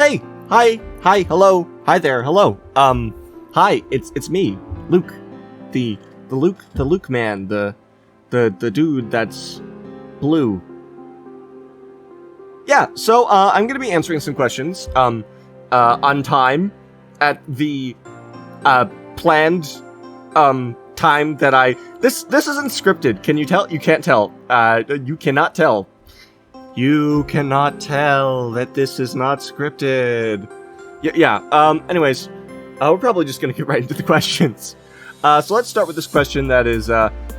Hey, hi, hello, hi there, hello. Hi, it's me, Luke, the Luke man, the dude that's blue. Yeah, so I'm gonna be answering some questions on time at the planned time that I this isn't scripted. Can you tell? You can't tell. You cannot tell. You cannot tell that this is not scripted. Yeah. Anyways, we're probably just gonna get right into the questions. So let's start with this question that is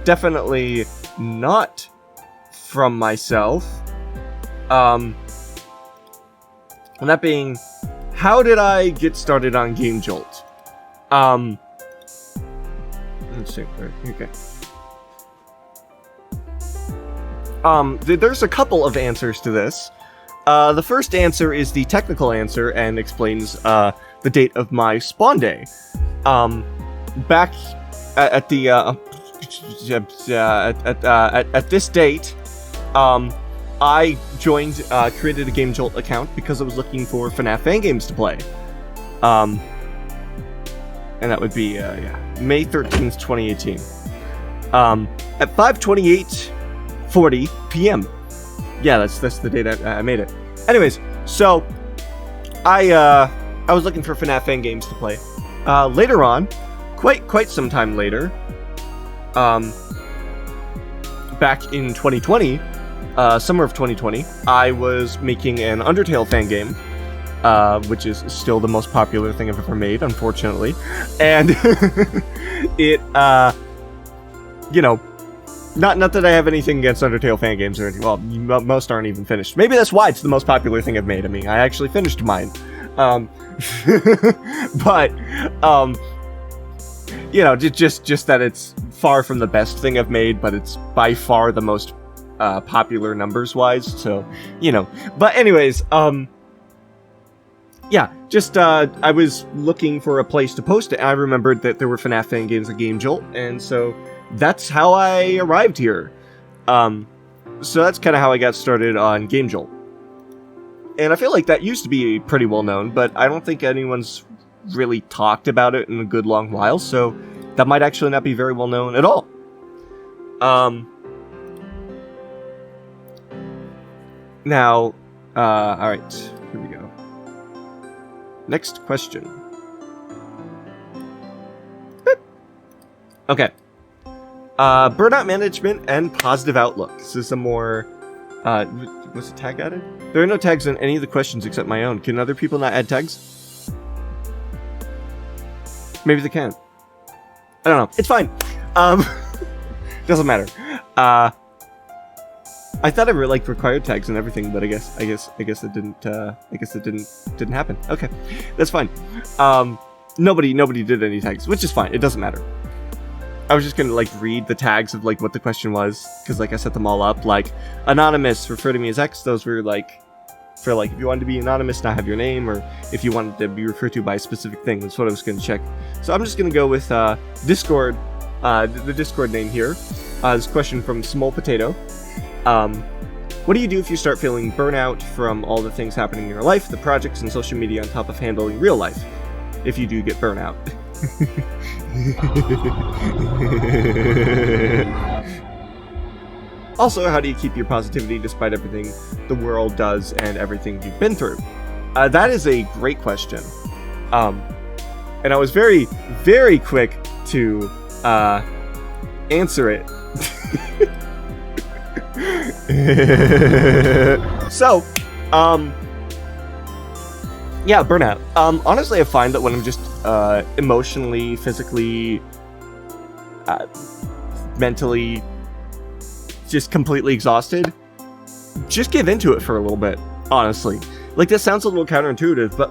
definitely not from myself. And that being, how did I get started on Game Jolt? Let's see. Okay. There's a couple of answers to this. The first answer is the technical answer and explains the date of my spawn day. Back at the at this date, I created a Game Jolt account because I was looking for FNAF fan games to play. And that would be May 13th, 2018. At 5:28:40 p.m. Yeah, that's the date I made it. Anyways, so I was looking for FNAF fan games to play. Later on, quite some time later, back in 2020, summer of 2020, I was making an Undertale fan game, which is still the most popular thing I've ever made, unfortunately. And it, not that I have anything against Undertale fan games or anything. Well, most aren't even finished. Maybe that's why it's the most popular thing I've made. I mean, I actually finished mine. But, just that it's far from the best thing I've made, but it's by far the most popular numbers-wise, so, But anyways, I was looking for a place to post it, and I remembered that there were FNAF fan games at Game Jolt, and so that's how I arrived here. So that's kind of how I got started on Game Jolt. And I feel like that used to be pretty well known, but I don't think anyone's really talked about it in a good long while, so that might actually not be very well known at all. Now, alright, here we go. Next question. Beep. Okay. Burnout management and positive outlook. This is a more, was the tag added? There are no tags on any of the questions except my own. Can other people not add tags? Maybe they can. I don't know. It's fine. Doesn't matter. I thought it required tags and everything, but I guess it didn't. I guess it didn't happen. Okay, that's fine. Nobody did any tags, which is fine. It doesn't matter. I was just gonna read the tags of what the question was, because I set them all up. Anonymous, refer to me as X. Those were for if you wanted to be anonymous, not have your name, or if you wanted to be referred to by a specific thing. That's what I was gonna check. So I'm just gonna go with Discord. The Discord name here. This question from Small Potato. What do you do if you start feeling burnout from all the things happening in your life, the projects and social media on top of handling real life? If you do get burnout. Also, how do you keep your positivity despite everything the world does and everything you've been through? That is a great question. And I was very, very quick to answer it. So, burnout. Honestly, I find that when I'm just emotionally, physically, mentally, just completely exhausted, just give into it for a little bit, honestly. This sounds a little counterintuitive, but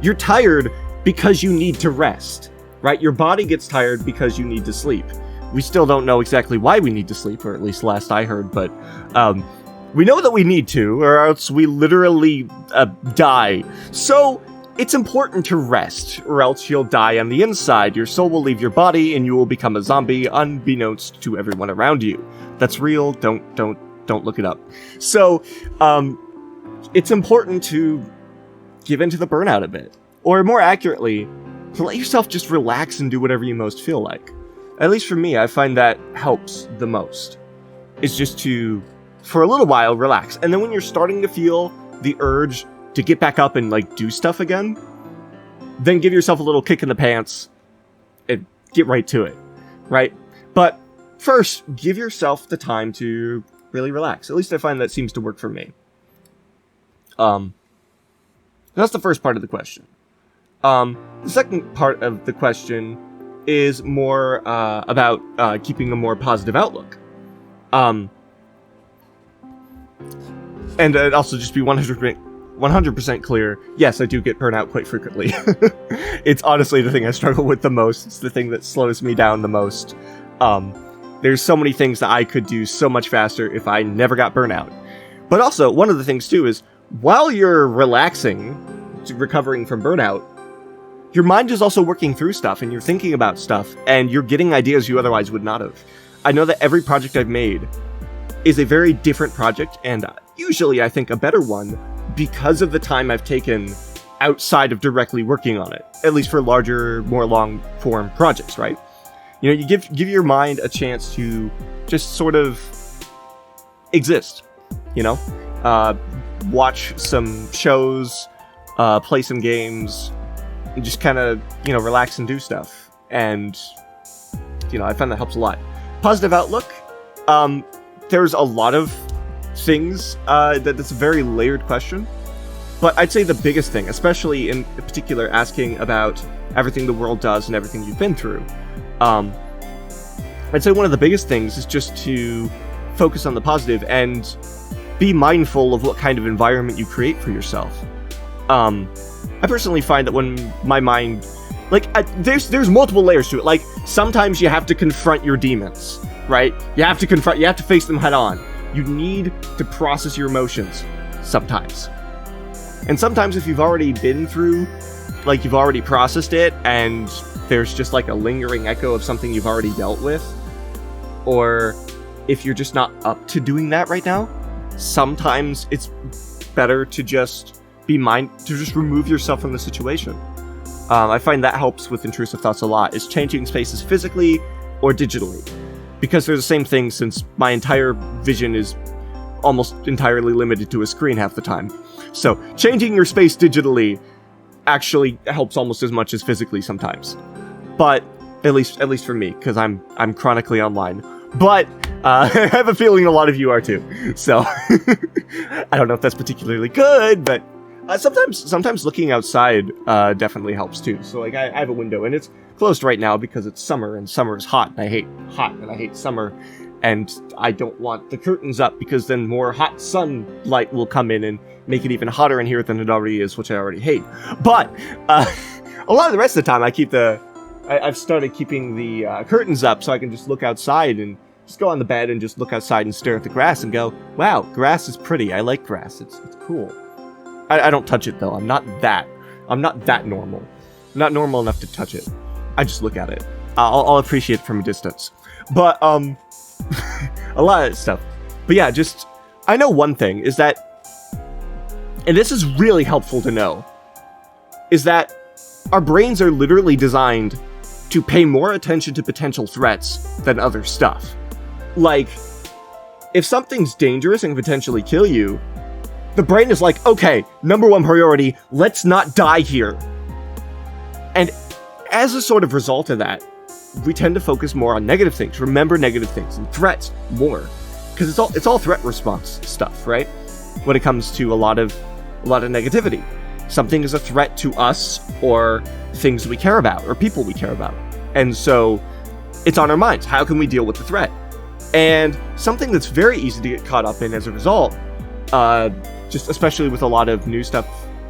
you're tired because you need to rest, right? Your body gets tired because you need to sleep. We still don't know exactly why we need to sleep, or at least last I heard, but we know that we need to, or else we literally die. So it's important to rest, or else you'll die on the inside. Your soul will leave your body, and you will become a zombie, unbeknownst to everyone around you. That's real. Don't look it up. So it's important to give into the burnout a bit. Or more accurately, to let yourself just relax and do whatever you most feel like. At least for me, I find that helps the most. It's just to, for a little while, relax. And then when you're starting to feel the urge to get back up and like do stuff again, then give yourself a little kick in the pants and get right to it, right? But first, give yourself the time to really relax. At least I find that seems to work for me. That's the first part of the question. The second part of the question is more about keeping a more positive outlook. And also just be 100% clear, yes, I do get burnout quite frequently. It's honestly the thing I struggle with the most. It's the thing that slows me down the most. There's so many things that I could do so much faster if I never got burnout. But also, one of the things too is, while you're relaxing, recovering from burnout, your mind is also working through stuff, and you're thinking about stuff, and you're getting ideas you otherwise would not have. I know that every project I've made is a very different project, and usually I think a better one, because of the time I've taken outside of directly working on it, at least for larger, more long-form projects, right? You know, you give your mind a chance to just sort of exist, you know? Watch some shows, play some games, and just kind of, you know, relax and do stuff. And, you know, I find that helps a lot. Positive outlook. There's a lot of things that's a very layered question. But I'd say the biggest thing, especially in particular asking about everything the world does and everything you've been through, I'd say one of the biggest things is just to focus on the positive and be mindful of what kind of environment you create for yourself. I personally find that when my mind, like, there's multiple layers to it. Like, sometimes you have to confront your demons, right? You have to face them head on. You need to process your emotions sometimes. And sometimes if you've already been through, like, you've already processed it, and there's just like a lingering echo of something you've already dealt with, or if you're just not up to doing that right now, sometimes it's better to just just remove yourself from the situation. I find that helps with intrusive thoughts a lot, is changing spaces physically or digitally. Because they're the same thing, since my entire vision is almost entirely limited to a screen half the time. So changing your space digitally actually helps almost as much as physically sometimes. But at least for me, because I'm chronically online. But I have a feeling a lot of you are too. So I don't know if that's particularly good, but sometimes looking outside definitely helps too. So like I have a window, and it's closed right now because it's summer, and summer is hot, and I hate summer, and I don't want the curtains up because then more hot sunlight will come in and make it even hotter in here than it already is, which I already hate. But a lot of the rest of the time I've started keeping the curtains up so I can just look outside and just go on the bed and just look outside and stare at the grass and go, wow, grass is pretty. I like grass. It's cool. I don't touch it though. I'm not that normal. I'm not normal enough to touch it. I just look at it. I'll appreciate it from a distance. But a lot of stuff. But yeah, just I know one thing is that, and this is really helpful to know, is that our brains are literally designed to pay more attention to potential threats than other stuff. Like, if something's dangerous and can potentially kill you, the brain is like, okay, number one priority, let's not die here. And as a sort of result of that, we tend to focus more on negative things, remember negative things, and threats more. Because it's all threat response stuff, right? When it comes to a lot of negativity. Something is a threat to us, or things we care about, or people we care about. And so, it's on our minds. How can we deal with the threat? And something that's very easy to get caught up in as a result, just especially with a lot of new stuff,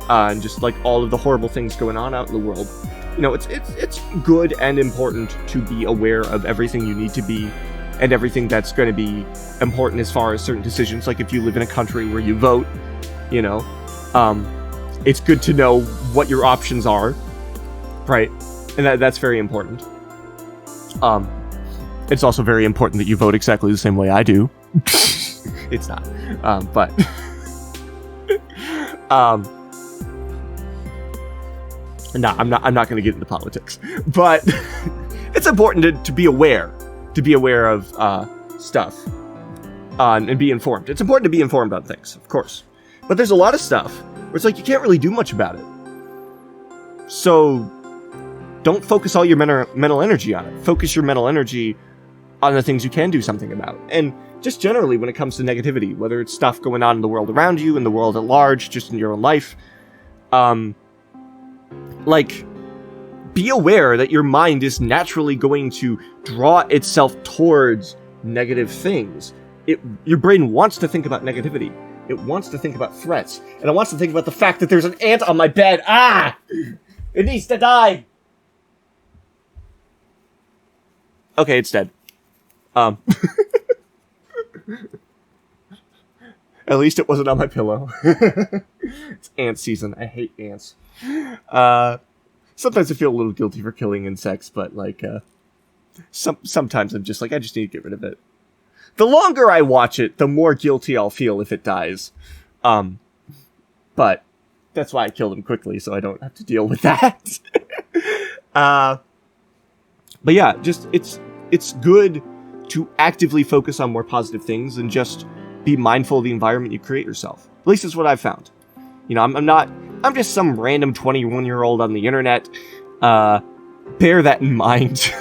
and just like all of the horrible things going on out in the world, you know, it's good and important to be aware of everything you need to be, and everything that's going to be important as far as certain decisions. Like if you live in a country where you vote, you know, it's good to know what your options are, right? And that's very important. It's also very important that you vote exactly the same way I do. It's not, but No, I'm not going to get into politics, but it's important to be aware of stuff and be informed. It's important to be informed on things, of course, but there's a lot of stuff where it's like you can't really do much about it. So don't focus all your mental energy on it. Focus your mental energy on the things you can do something about. And just generally when it comes to negativity, whether it's stuff going on in the world around you, in the world at large, just in your own life, like, be aware that your mind is naturally going to draw itself towards negative things. Your brain wants to think about negativity. It wants to think about threats. And it wants to think about the fact that there's an ant on my bed. Ah! It needs to die! Okay, it's dead. At least it wasn't on my pillow. It's ant season. I hate ants. Sometimes I feel a little guilty for killing insects, but like, sometimes I'm just like, I just need to get rid of it. The longer I watch it, the more guilty I'll feel if it dies. But that's why I killed him quickly, so I don't have to deal with that. But yeah, just, it's good to actively focus on more positive things and just be mindful of the environment you create yourself. At least that's what I've found. You know, I'm just some random 21-year-old on the internet. Bear that in mind.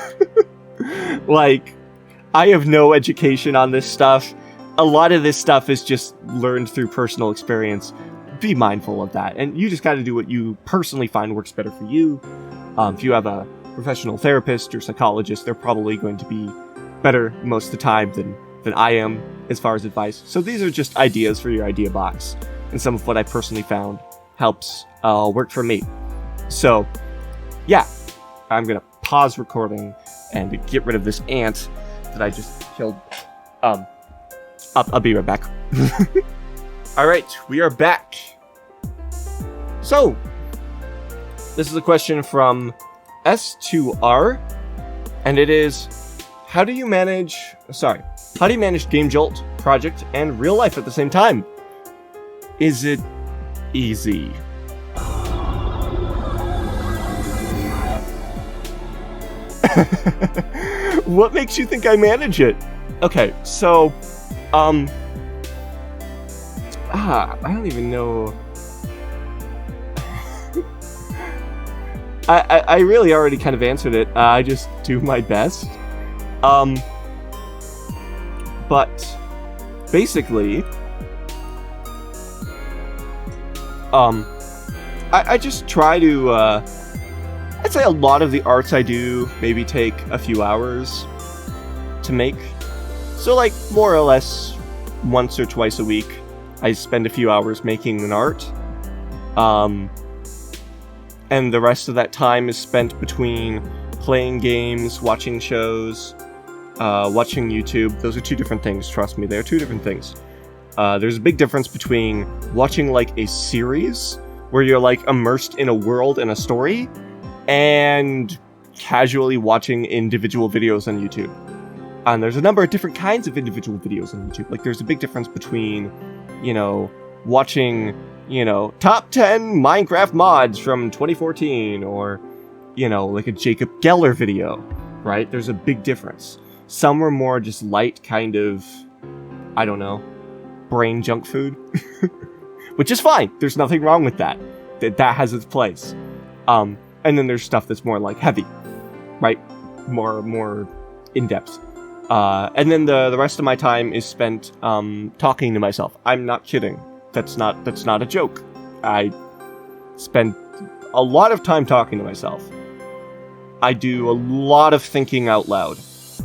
Like, I have no education on this stuff. A lot of this stuff is just learned through personal experience. Be mindful of that. And you just gotta do what you personally find works better for you. If you have a professional therapist or psychologist, they're probably going to be better most of the time than I am as far as advice. So these are just ideas for your idea box. And some of what I personally found helps work for me. So, yeah. I'm gonna pause recording and get rid of this ant that I just killed. I'll be right back. Alright, we are back. So, this is a question from S2R, and it is, how do you manage Game Jolt, Project, and real life at the same time? Is it easy? What makes you think I manage it? Okay, so, I don't even know. I really already kind of answered it. I just do my best. But basically, I just try to, I'd say a lot of the arts I do maybe take a few hours to make. So like more or less once or twice a week, I spend a few hours making an art. And the rest of that time is spent between playing games, watching shows, watching YouTube. Those are two different things, trust me, they're two different things. There's a big difference between watching like a series, where you're like immersed in a world and a story, and casually watching individual videos on YouTube. And there's a number of different kinds of individual videos on YouTube. Like there's a big difference between, you know, watching, you know, top 10 Minecraft mods from 2014, or, you know, like a Jacob Geller video, right? There's a big difference. Some are more just light kind of, I don't know, brain junk food, which is fine. There's nothing wrong with that. That has its place. And then there's stuff that's more like heavy, right? More in-depth. And then the rest of my time is spent talking to myself. I'm not kidding. That's not a joke. I spend a lot of time talking to myself. I do a lot of thinking out loud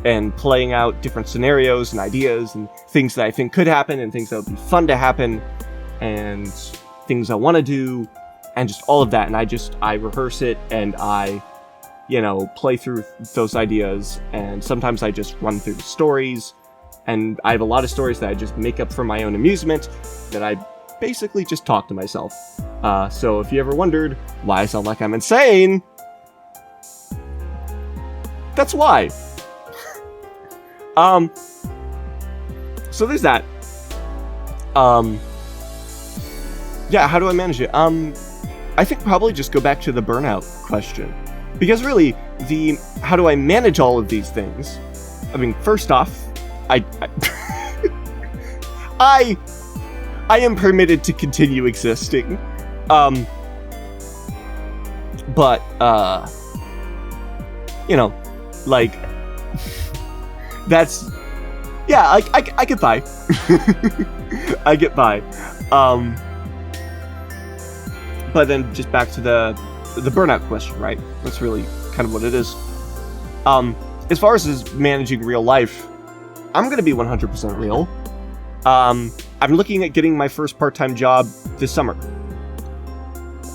and playing out different scenarios and ideas and things that I think could happen and things that would be fun to happen and things I want to do and just all of that. And I rehearse it and I, you know, play through those ideas, and sometimes I just run through the stories, and I have a lot of stories that I just make up for my own amusement that I basically just talk to myself. So if you ever wondered why I sound like I'm insane, that's why. So there's that. Yeah, how do I manage it? I think probably just go back to the burnout question. Because really, how do I manage all of these things? I mean, first off, I am permitted to continue existing. But, you know, like, that's, yeah, I get by. I get by. But then just back to the burnout question, right? That's really kind of what it is. As far as managing real life, I'm going to be 100% real. I'm looking at getting my first part-time job this summer.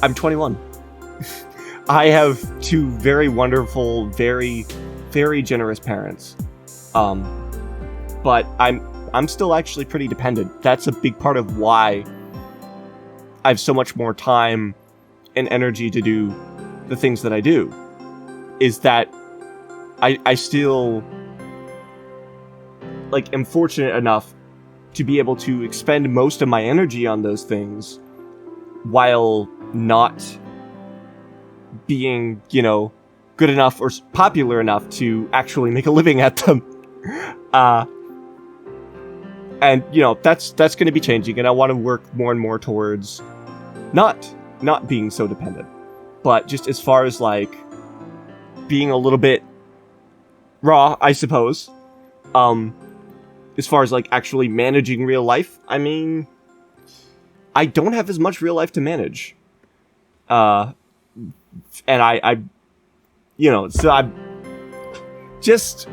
I'm 21. I have two very wonderful, very, very generous parents. But I'm still actually pretty dependent. That's a big part of why I have so much more time and energy to do the things that I do, is that I still, like, am fortunate enough to be able to expend most of my energy on those things while not being, you know, good enough or popular enough to actually make a living at them. And, you know, that's going to be changing, and I want to work more and more towards not being so dependent, but just as far as, like, being a little bit raw, I suppose. As far as, like, actually managing real life, I mean, I don't have as much real life to manage. And I you know, so I'm just,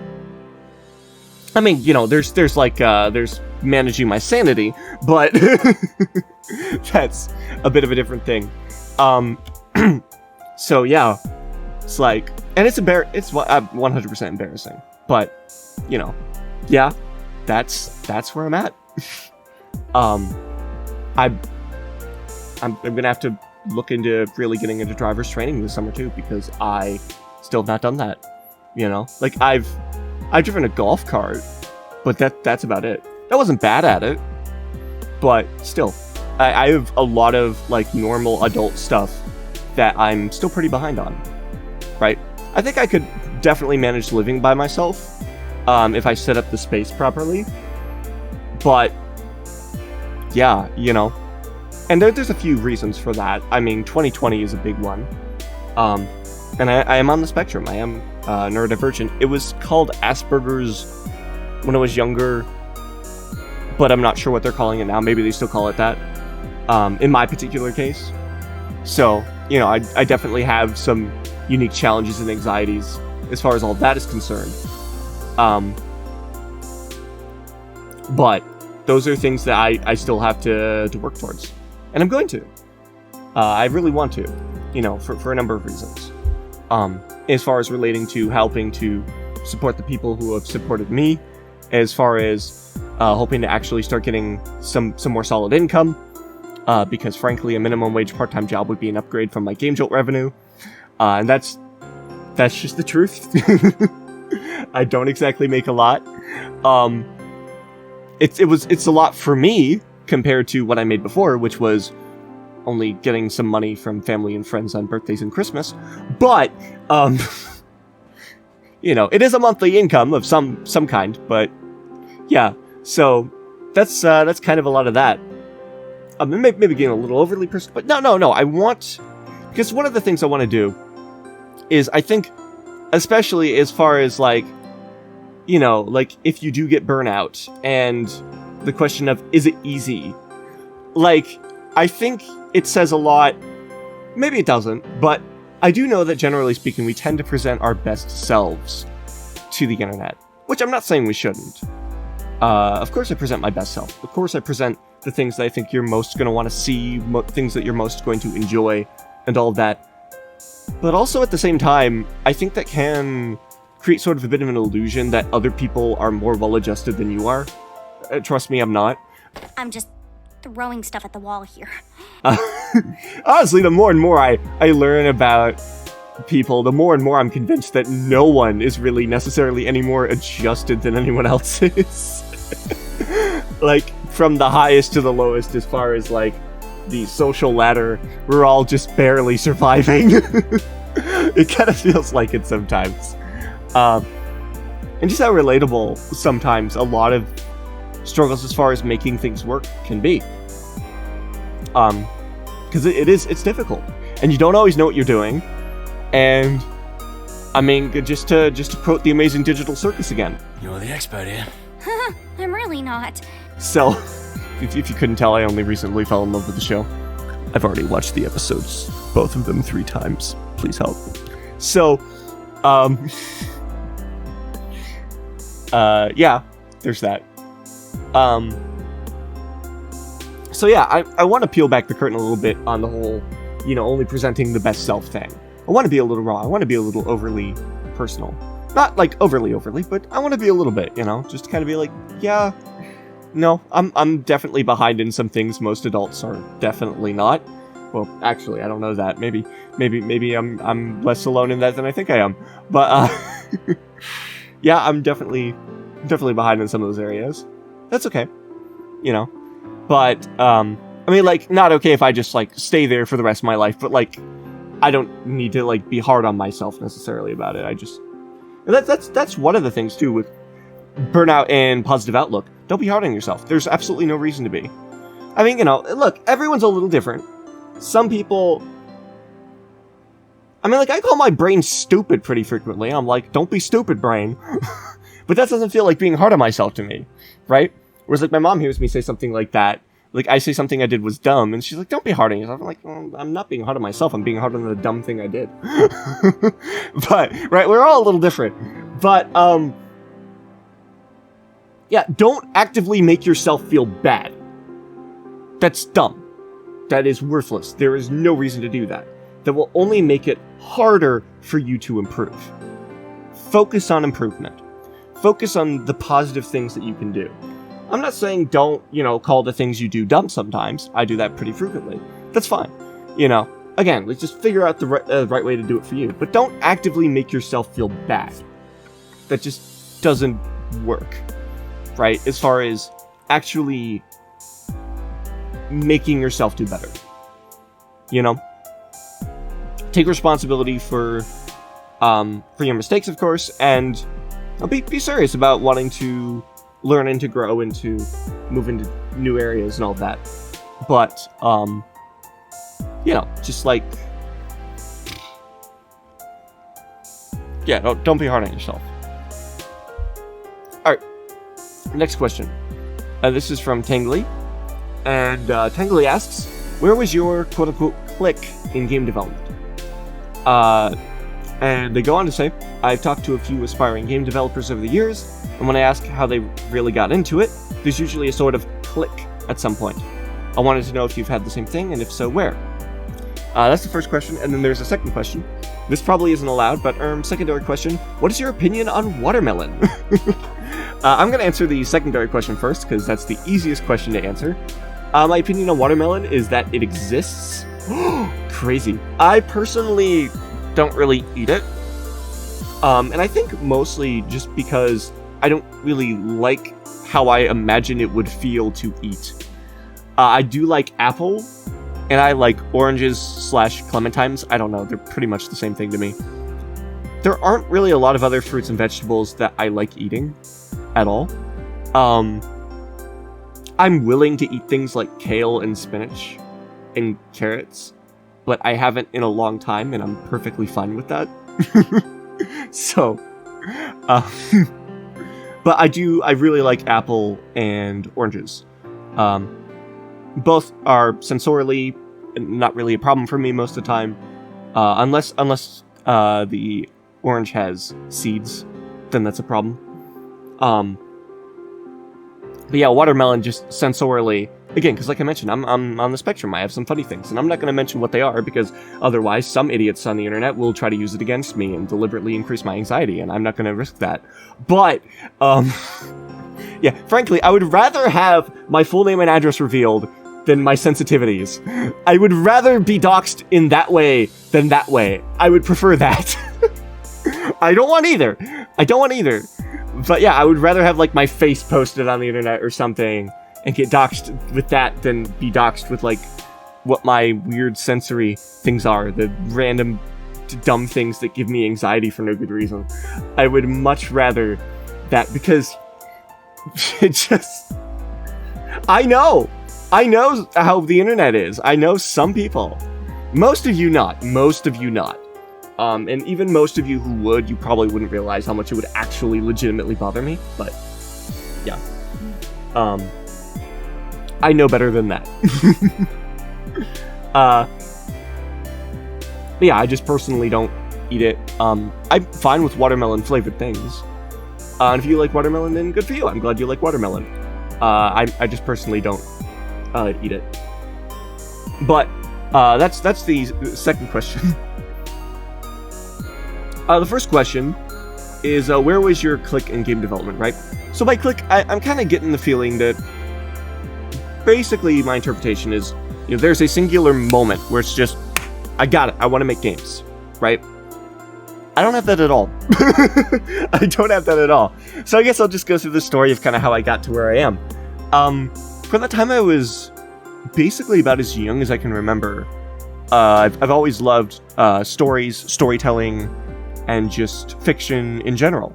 I mean, you know, there's managing my sanity, but that's a bit of a different thing. So yeah, it's like, and it's 100% embarrassing, but, you know, yeah, that's where I'm at. I'm gonna have to look into really getting into driver's training this summer too, because I still have not done that. You know, like, I've driven a golf cart, but that's about it. I wasn't bad at it, but still, I have a lot of, like, normal adult stuff that I'm still pretty behind on, right? I think I could definitely manage living by myself if I set up the space properly, but yeah, you know, and there's a few reasons for that. I mean, 2020 is a big one, and I am on the spectrum. I am neurodivergent. It was called Asperger's when I was younger, but I'm not sure what they're calling it now. Maybe they still call it that, in my particular case. So, you know, I definitely have some unique challenges and anxieties as far as all that is concerned. But those are things that I still have to work towards. And I'm going to. I really want to, you know, for a number of reasons. As far as relating to helping to support the people who have supported me, as far as hoping to actually start getting some more solid income, because frankly, a minimum wage part-time job would be an upgrade from my Game Jolt revenue, and that's just the truth. I don't exactly make a lot. It's a lot for me compared to what I made before, which was only getting some money from family and friends on birthdays and Christmas. But you know, it is a monthly income of some kind. But yeah, so that's kind of a lot of that. Maybe getting a little overly personal, but no. I want, because one of the things I want to do is, I think, especially as far as, like, you know, like, if you do get burnout and the question of, is it easy? Like, I think it says a lot. Maybe it doesn't, but I do know that generally speaking, we tend to present our best selves to the internet, which I'm not saying we shouldn't. Of course I present my best self. Of course I present the things that I think you're most going to want to see, things that you're most going to enjoy, and all of that. But also at the same time, I think that can create sort of a bit of an illusion that other people are more well-adjusted than you are. Trust me, I'm not. I'm just throwing stuff at the wall here. Honestly, the more and more I learn about people, the more and more I'm convinced that no one is really necessarily any more adjusted than anyone else is. Like, from the highest to the lowest, as far as, like, the social ladder, we're all just barely surviving. It kind of feels like it sometimes. And just how relatable sometimes a lot of struggles as far as making things work can be. Because it's difficult. And you don't always know what you're doing. And, I mean, just to quote the Amazing Digital Circus again. You're the expert here. I'm really not. So, if you couldn't tell, I only recently fell in love with the show. I've already watched the episodes, both of them 3 times. Please help. So, yeah, there's that. So yeah, I want to peel back the curtain a little bit on the whole, only presenting the best self thing. I want to be a little raw. I want to be a little overly personal. Not like overly, but I want to be a little bit, just to kind of be like, yeah, no, I'm definitely behind in some things most adults are definitely not. Well, actually, I don't know that. Maybe I'm less alone in that than I think I am. But yeah, I'm definitely behind in some of those areas. That's okay, But I mean, like, not okay if I just like stay there for the rest of my life. But like, I don't need to like be hard on myself necessarily about it. That's one of the things too with burnout and positive outlook. Don't be hard on yourself. There's absolutely no reason to be. I mean, look, everyone's a little different. Some people, I mean, like, I call my brain stupid pretty frequently. I'm like, don't be stupid, brain. But that doesn't feel like being hard on myself to me, right? Whereas, like, my mom hears me say something like that. Like, I say something I did was dumb, and she's like, don't be hard on yourself. I'm like, I'm not being hard on myself. I'm being hard on the dumb thing I did. But, right, we're all a little different. But, yeah, don't actively make yourself feel bad. That's dumb. That is worthless. There is no reason to do that. That will only make it harder for you to improve. Focus on improvement. Focus on the positive things that you can do. I'm not saying don't, call the things you do dumb sometimes. I do that pretty frequently. That's fine. Again, let's just figure out the right way to do it for you. But don't actively make yourself feel bad. That just doesn't work, right? As far as actually making yourself do better. Take responsibility for your mistakes, of course, and be serious about wanting to learn and to grow and to move into new areas and all that. But, just like, yeah, don't be hard on yourself. Alright, next question. This is from Tangly. And Tangly asks, where was your quote-unquote click in game development? And they go on to say, I've talked to a few aspiring game developers over the years, and when I ask how they really got into it, there's usually a sort of click at some point. I wanted to know if you've had the same thing, and if so, where? That's the first question, and then there's a second question. This probably isn't allowed, but secondary question, what is your opinion on watermelon? I'm going to answer the secondary question first, because that's the easiest question to answer. My opinion on watermelon is that it exists. Crazy. I personally don't really eat it. And I think mostly just because I don't really like how I imagine it would feel to eat. I do like apple, and I like oranges / clementines. I don't know, they're pretty much the same thing to me. There aren't really a lot of other fruits and vegetables that I like eating at all. I'm willing to eat things like kale and spinach and carrots, but I haven't in a long time, and I'm perfectly fine with that. So, but I really like apple and oranges. Both are sensorially not really a problem for me most of the time, unless the orange has seeds, then that's a problem. But yeah, watermelon just sensorially, again, because like I mentioned, I'm on the spectrum. I have some funny things, and I'm not going to mention what they are because otherwise some idiots on the internet will try to use it against me and deliberately increase my anxiety, and I'm not going to risk that. But, yeah, frankly, I would rather have my full name and address revealed than my sensitivities. I would rather be doxxed in that way than that way. I would prefer that. I don't want either. But yeah, I would rather have like my face posted on the internet or something and get doxxed with that than be doxxed with like what my weird sensory things are, the random dumb things that give me anxiety for no good reason. I would much rather that, because it just... I know how the internet is. I know some people. Most of you not. And even most of you who would, you probably wouldn't realize how much it would actually legitimately bother me, but yeah. I know better than that. But yeah, I just personally don't eat it. I'm fine with watermelon flavored things. And if you like watermelon, then good for you. I'm glad you like watermelon. I just personally don't eat it. But that's the second question. The first question is where was your click in game development, right? So by click, I'm kind of getting the feeling that basically my interpretation is, there's a singular moment where it's just, I got it, I want to make games, right? I don't have that at all. I don't have that at all. So I guess I'll just go through the story of kind of how I got to where I am. From the time I was basically about as young as I can remember, I've always loved stories, storytelling, and just fiction in general.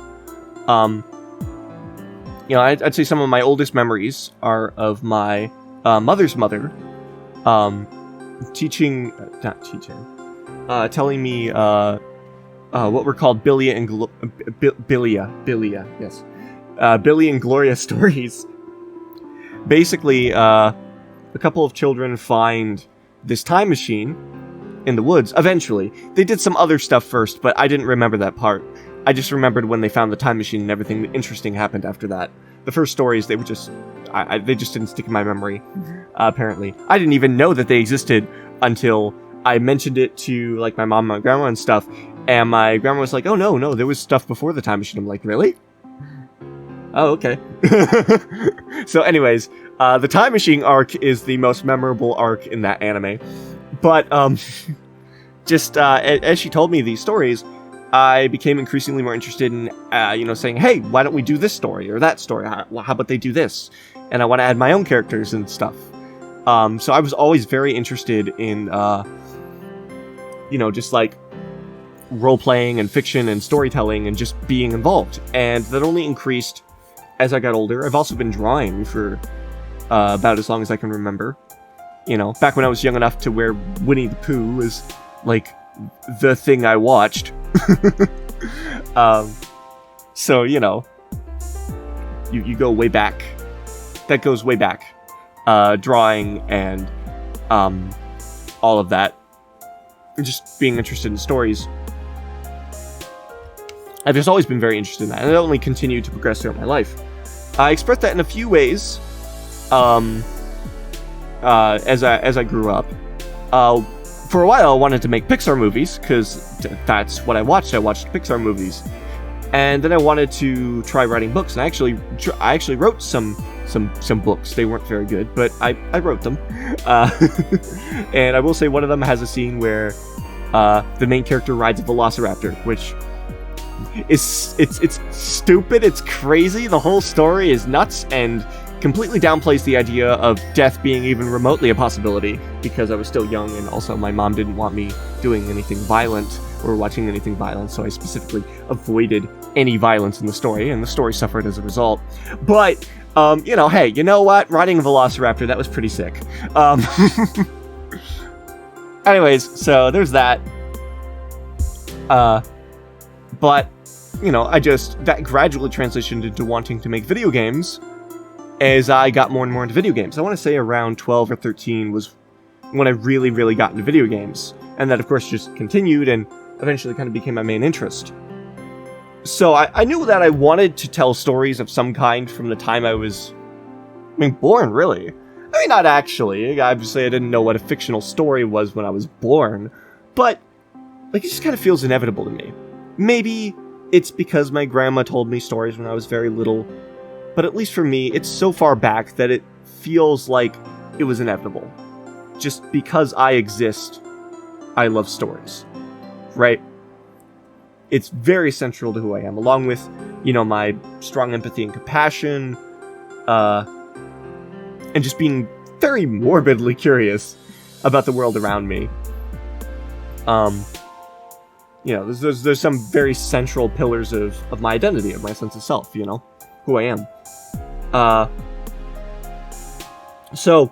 I'd say some of my oldest memories are of my mother's mother telling me what were called Billy and Gloria stories. Basically, a couple of children find this time machine in the woods. Eventually, they did some other stuff first, but I didn't remember that part. I just remembered when they found the time machine and everything interesting happened after that. The first stories, they were just, they just didn't stick in my memory. Apparently, I didn't even know that they existed until I mentioned it to like my mom and my grandma and stuff. And my grandma was like, "Oh no, there was stuff before the time machine." I'm like, "Really? Oh, okay." So anyways, the time machine arc is the most memorable arc in that anime. But just as she told me these stories, I became increasingly more interested in, saying, "Hey, why don't we do this story or that story? How about they do this?" And I want to add my own characters and stuff. So I was always very interested in, just like role-playing and fiction and storytelling and just being involved. And that only increased as I got older. I've also been drawing for about as long as I can remember. Back when I was young enough to where Winnie the Pooh was, like, the thing I watched. So, you go way back. That goes way back. Drawing and all of that. Just being interested in stories. I've just always been very interested in that, and it only continued to progress throughout my life. I expressed that in a few ways as I grew up. For a while, I wanted to make Pixar movies, because that's what I watched. I watched Pixar movies. And then I wanted to try writing books, and I actually wrote some books. They weren't very good, but I wrote them. And I will say one of them has a scene where the main character rides a velociraptor, which it's stupid, it's crazy, the whole story is nuts, and completely downplays the idea of death being even remotely a possibility, because I was still young, and also my mom didn't want me doing anything violent or watching anything violent, so I specifically avoided any violence in the story, and the story suffered as a result. But hey, you know what? Riding a velociraptor, that was pretty sick. Anyways, so there's that. But, that gradually transitioned into wanting to make video games as I got more and more into video games. I want to say around 12 or 13 was when I really, really got into video games. And that, of course, just continued and eventually kind of became my main interest. So I knew that I wanted to tell stories of some kind from the time I was, born, really. I mean, not actually. Obviously, I didn't know what a fictional story was when I was born. But, it just kind of feels inevitable to me. Maybe it's because my grandma told me stories when I was very little. But at least for me, it's so far back that it feels like it was inevitable. Just because I exist, I love stories. Right? It's very central to who I am, along with, my strong empathy and compassion, and just being very morbidly curious. about the world around me. You know, there's some very central pillars of my identity, of my sense of self, you know, who I am. So,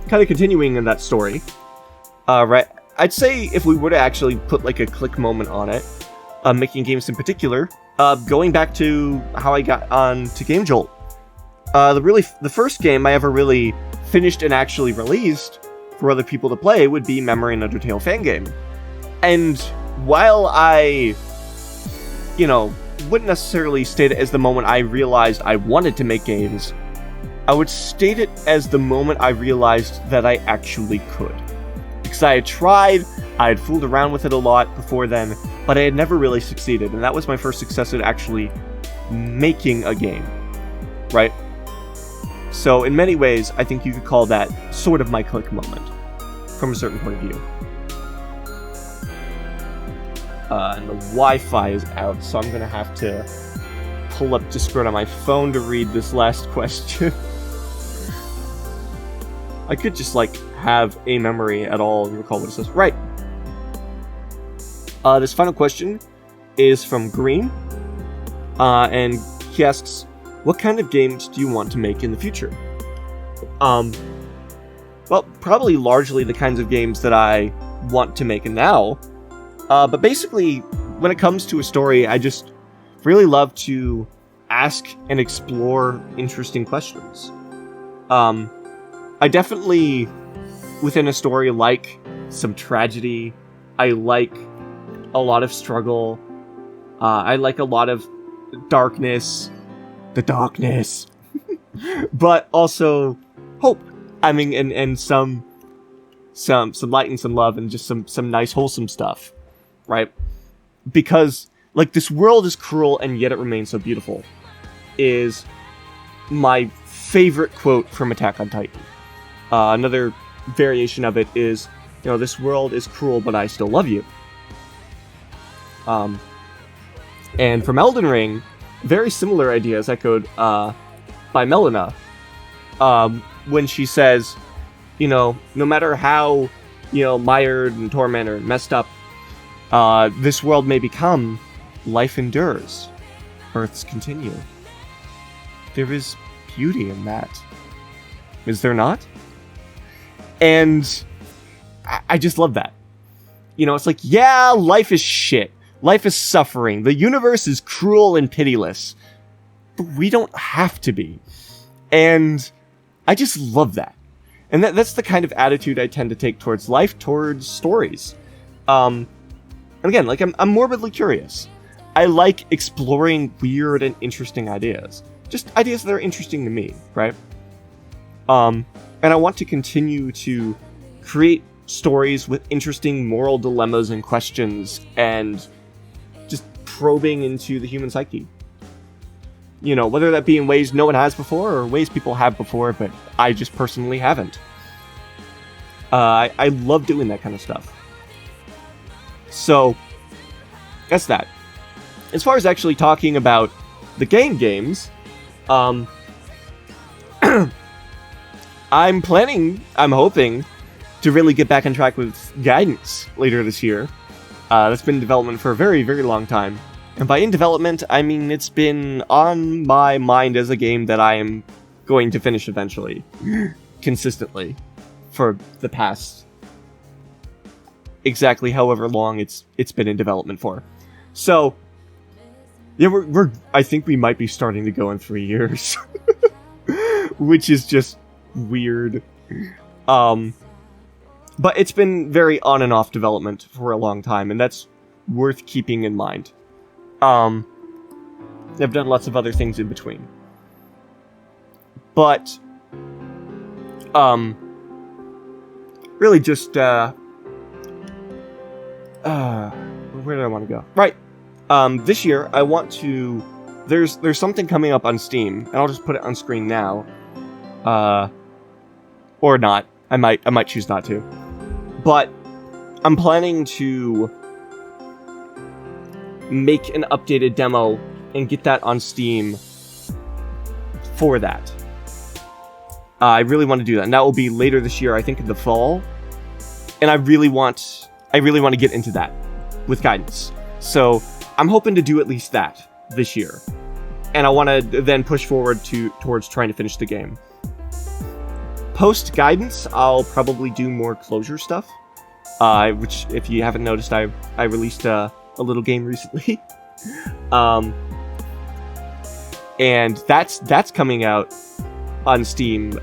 kind of continuing in that story, right, I'd say if we were to actually put like a click moment on it, making games in particular, going back to how I got on to Game Jolt. The first game I ever really finished and actually released for other people to play would be Memory and Undertale Fangame. And while I, you know, wouldn't necessarily state it as the moment I realized I wanted to make games, I would state it as the moment I realized that I actually could. Because I had tried, I had fooled around with it a lot before then, but I had never really succeeded, and that was my first success at actually making a game, right? So in many ways, I think you could call that sort of my click moment, from a certain point of view. And the Wi-Fi is out, so I'm gonna have to pull up Discord on my phone to read this last question. I could just, like, have a memory at all and recall what it says. Right. This final question is from Green, and he asks, what kind of games do you want to make in the future? Well, probably largely the kinds of games that I want to make now. But basically, when it comes to a story, I just really love to ask and explore interesting questions. I definitely, within a story, like some tragedy. I like a lot of struggle. I like a lot of darkness. The darkness. But also hope. I mean, and some light and some love and just some nice wholesome stuff. Right? Because, like, this world is cruel and yet it remains so beautiful is my favorite quote from Attack on Titan. Another variation of it is, you know, this world is cruel, but I still love you. And from Elden Ring, very similar ideas echoed by Melina. When she says, you know, no matter how, you know, mired and tormented and messed up this world may become, life endures. Earths continue. There is beauty in that. Is there not? And I just love that. You know, it's like, yeah, life is shit. Life is suffering. The universe is cruel and pitiless. But we don't have to be. And I just love that. And that's the kind of attitude I tend to take towards life, towards stories. And again, like, I'm morbidly curious. I like exploring weird and interesting ideas. Just ideas that are interesting to me, right? And I want to continue to create stories with interesting moral dilemmas and questions and just probing into the human psyche. You know, whether that be in ways no one has before or ways people have before, but I just personally haven't. I love doing that kind of stuff. So, that's that. As far as actually talking about the games, I'm hoping to really get back on track with Guidance later this year. That's been in development for a very, very long time. And by in development, I mean it's been on my mind as a game that I am going to finish eventually. Consistently. For the past exactly however long it's been in development for. So, yeah, I think we might be starting to go in 3 years. Which is just weird. But it's been very on and off development for a long time, and that's worth keeping in mind. I've done lots of other things in between. But, really just, where do I want to go? Right. This year, I want to... There's something coming up on Steam, and I'll just put it on screen now. Or not. I might choose not to. But I'm planning to make an updated demo and get that on Steam for that. I really want to do that, and that will be later this year, I think in the fall. And I really want to get into that with guidance. So I'm hoping to do at least that this year. And I want to then push forward towards trying to finish the game. Post guidance, I'll probably do more closure stuff. Which, if you haven't noticed, I released a little game recently. And that's coming out on Steam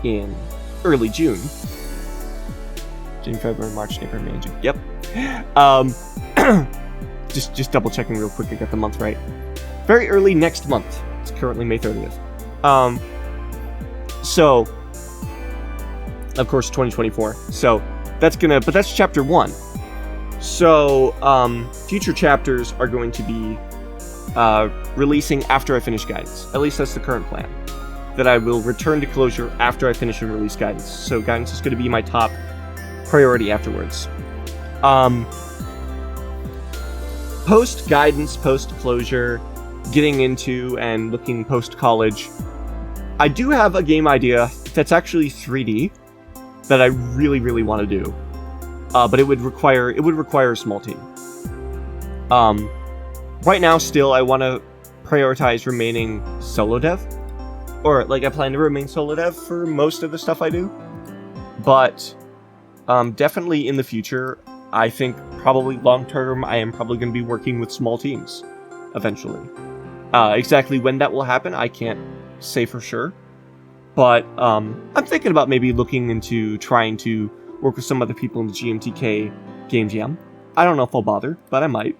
in early June. June, February, March, April, May, June. Yep. Just double checking real quick I got the month right. Very early next month. It's currently May 30th. So of course 2024. So that's chapter 1. So future chapters are going to be releasing after I finish guidance. At least that's the current plan. That I will return to closure after I finish and release guidance. So guidance is going to be my top priority afterwards. Post guidance, post closure, getting into and looking post college, I do have a game idea that's actually 3D that I really, really want to do. But it would require a small team. Right now, still, I want to prioritize remaining solo dev. Or, like, I plan to remain solo dev for most of the stuff I do. But, definitely in the future, I think probably long term, I am probably going to be working with small teams. Eventually. Exactly when that will happen, I can't say for sure. But, I'm thinking about maybe looking into trying to work with some other people in the GMTK game jam. I don't know if I'll bother, but I might.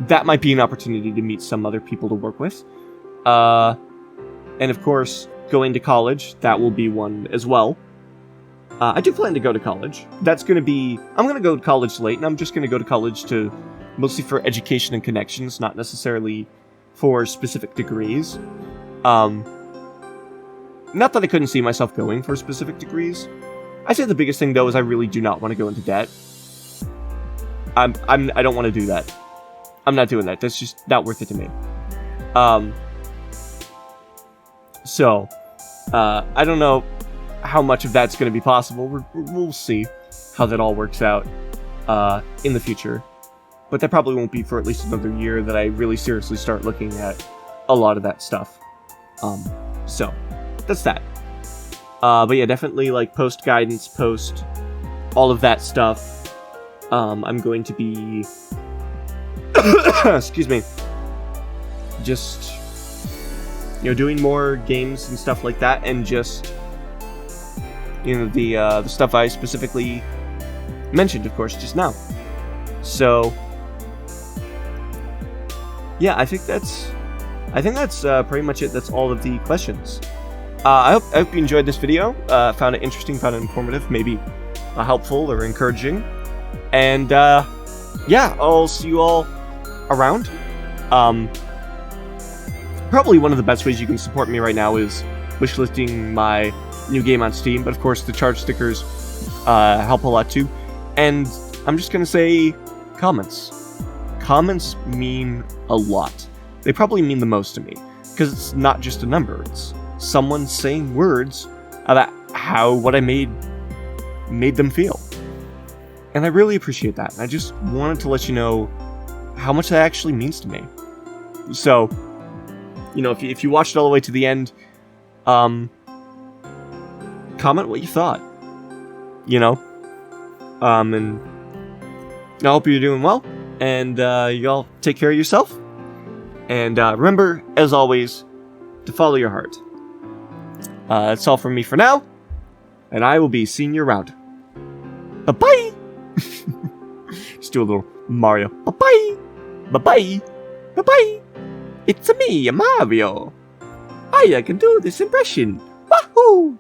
That might be an opportunity to meet some other people to work with. And of course, going to college, that will be one as well. I do plan to go to college. I'm going to go to college late, and I'm just going to go to college mostly for education and connections, not necessarily for specific degrees. Not that I couldn't see myself going for specific degrees. I'd say the biggest thing, though, is I really do not want to go into debt. I don't want to do that. I'm not doing that. That's just not worth it to me. So, I don't know how much of that's going to be possible. We'll see how that all works out in the future. But that probably won't be for at least another year that I really seriously start looking at a lot of that stuff. So, that's that. But yeah, definitely like post guidance, post all of that stuff. I'm going to be excuse me, just doing more games and stuff like that, and just the stuff I specifically mentioned, of course, just now. So yeah, I think that's pretty much it. That's all of the questions. I hope you enjoyed this video. Found it interesting, found it informative, maybe helpful or encouraging. And yeah, I'll see you all around. Probably one of the best ways you can support me right now is wishlisting my new game on Steam, but of course the charge stickers help a lot too. And I'm just gonna say comments. Comments mean a lot. They probably mean the most to me, because it's not just a number, it's someone saying words about what I made them feel. And I really appreciate that. And I just wanted to let you know how much that actually means to me. So, if you watched all the way to the end, comment what you thought. And I hope you're doing well, and y'all take care of yourself. And remember, as always, to follow your heart. That's all from me for now, and I will be seeing you around. Bye-bye! Just do a little Mario. Bye-bye! Bye-bye! Bye-bye! It's me, Mario! I can do this impression! Wahoo!